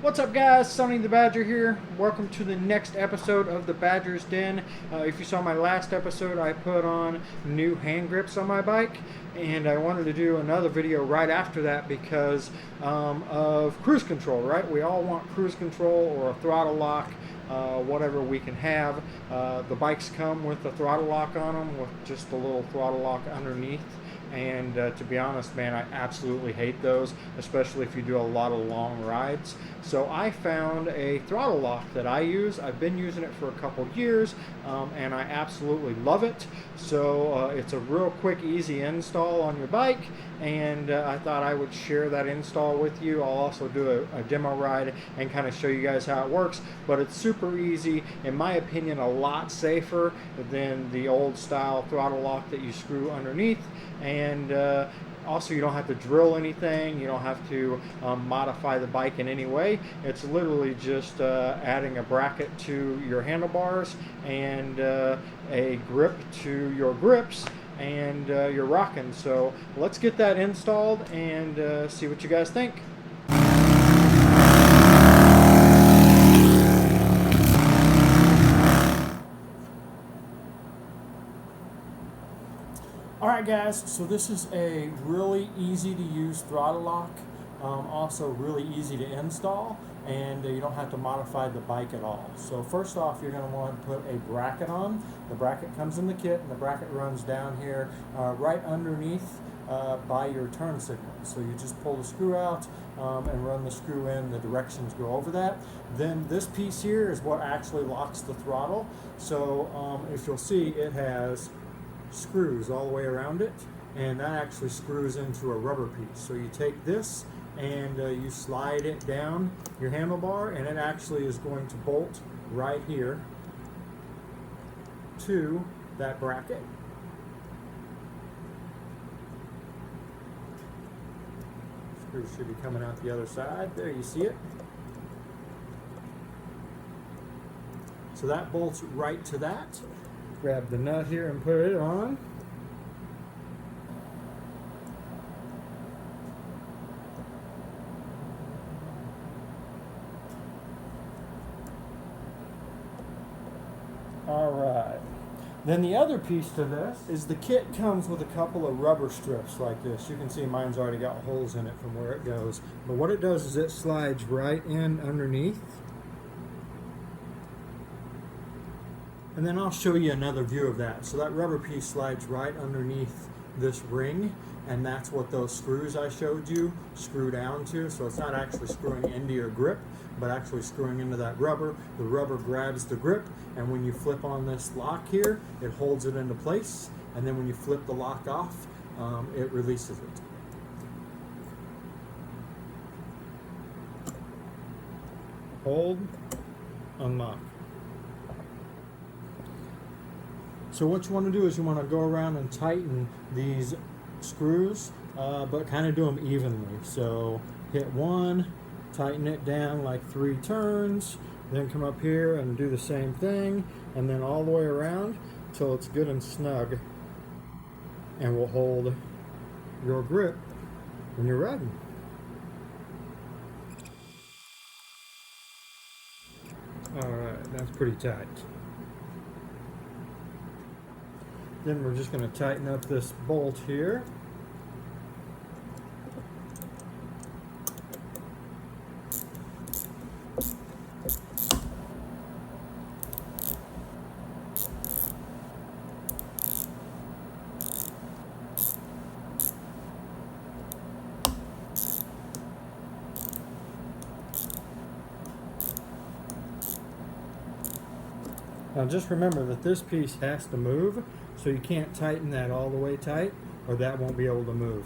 What's up, guys? Sonny the Badger here. Welcome to the next episode of the Badger's Den. If you saw my last episode, I put on new hand grips on my bike, and I wanted to do another video right after that because of cruise control, right? We all want cruise control or a throttle lock, whatever we can have. The bikes come with a throttle lock on them with just a little throttle lock underneath. And to be honest, man, I absolutely hate those, especially if you do a lot of long rides. So I found a throttle lock that I use. I've been using it for a couple years, and I absolutely love it. So it's a real quick, easy install on your bike, and I thought I would share that install with you. I'll also do a demo ride and kind of show you guys how it works, but it's super easy. In my opinion, a lot safer than the old style throttle lock that you screw underneath. And also, you don't have to drill anything. You don't have to modify the bike in any way. It's literally just adding a bracket to your handlebars and a grip to your grips, and you're rocking. So let's get that installed and see what you guys think. Alright guys, so this is a really easy to use throttle lock, also really easy to install, and you don't have to modify the bike at all. So first off, you're going to want to put a bracket on. The bracket comes in the kit, and the bracket runs down here right underneath by your turn signal. So you just pull the screw out and run the screw in, the directions go over that. Then this piece here is what actually locks the throttle. So if you'll see, it has screws all the way around it, and that actually screws into a rubber piece. So you take this and you slide it down your handlebar, and it actually is going to bolt right here to that bracket. Screw should be coming out the other side. There, you see it. So that bolts right to that. Grab the nut here and put it on. Alright. Then the other piece to this is the kit comes with a couple of rubber strips like this. You can see mine's already got holes in it from where it goes. But what it does is it slides right in underneath. And then I'll show you another view of that. So that rubber piece slides right underneath this ring, and that's what those screws I showed you screw down to. So it's not actually screwing into your grip, but actually screwing into that rubber. The rubber grabs the grip, and when you flip on this lock here, it holds it into place. And then when you flip the lock off, it releases it. Hold, unlock. So what you want to do is you want to go around and tighten these screws, but kind of do them evenly. So hit one, tighten it down like 3 turns, then come up here and do the same thing, and then all the way around till it's good and snug, and will hold your grip when you're riding. Alright, that's pretty tight. Then we're just going to tighten up this bolt here. Now just remember that this piece has to move, so you can't tighten that all the way tight, or that won't be able to move.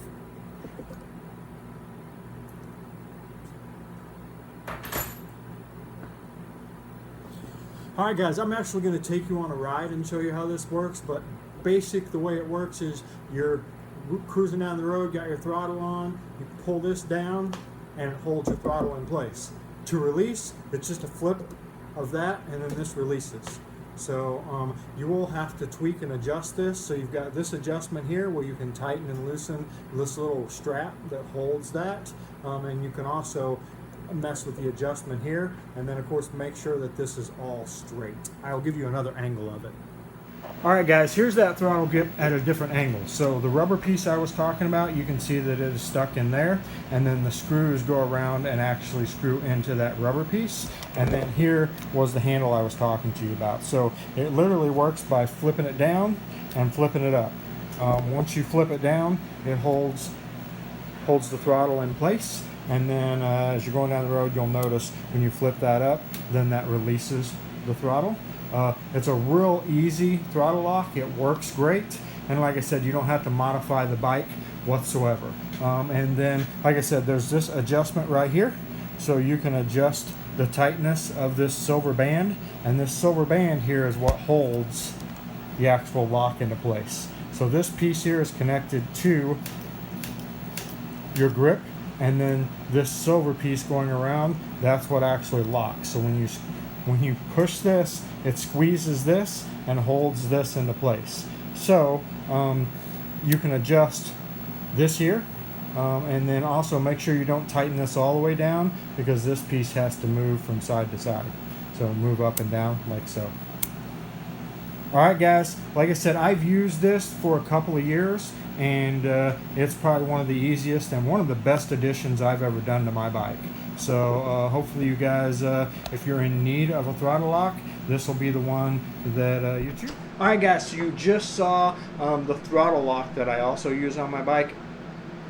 Alright guys, I'm actually going to take you on a ride and show you how this works, but the way it works is you're cruising down the road, got your throttle on, you pull this down, and it holds your throttle in place. To release, it's just a flip of that, and then this releases. So you will have to tweak and adjust this. So you've got this adjustment here where you can tighten and loosen this little strap that holds that, and you can also mess with the adjustment here, and then of course make sure that this is all straight. I'll give you another angle of it. Alright guys, here's that throttle grip at a different angle. So the rubber piece I was talking about, you can see that it is stuck in there, and then the screws go around and actually screw into that rubber piece. And then here was the handle I was talking to you about. So it literally works by flipping it down and flipping it up. Once you flip it down, it holds the throttle in place, and then as you're going down the road, you'll notice when you flip that up, then that releases the throttle. It's a real easy throttle lock. It works great, and like I said, you don't have to modify the bike whatsoever. And then, like I said, there's this adjustment right here, so you can adjust the tightness of this silver band, and this silver band here is what holds the actual lock into place. So this piece here is connected to your grip, and then this silver piece going around, that's what actually locks. So when you push this, it squeezes this and holds this into place. So you can adjust this here, and then also make sure you don't tighten this all the way down, because this piece has to move from side to side. So move up and down like so. Alright guys, like I said, I've used this for a couple of years, and it's probably one of the easiest and one of the best additions I've ever done to my bike. So hopefully you guys, if you're in need of a throttle lock, this will be the one that you choose. Alright guys, so you just saw the throttle lock that I also use on my bike.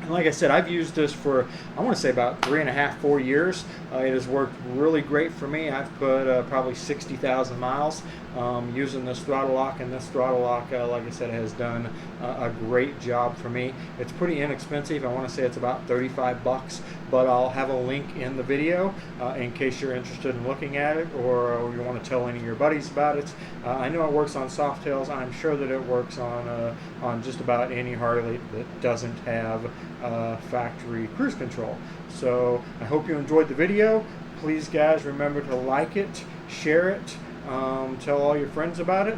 And like I said, I've used this for, I want to say about 3.5, 4 years. It has worked really great for me. I've put probably 60,000 miles using this throttle lock, and this throttle lock, like I said, has done a great job for me. It's pretty inexpensive. I want to say it's about 35 bucks, but I'll have a link in the video in case you're interested in looking at it, or you want to tell any of your buddies about it. I know it works on Softails. I'm sure that it works on just about any Harley that doesn't have factory cruise control. So I hope you enjoyed the video. Please guys, remember to like it, share it, tell all your friends about it,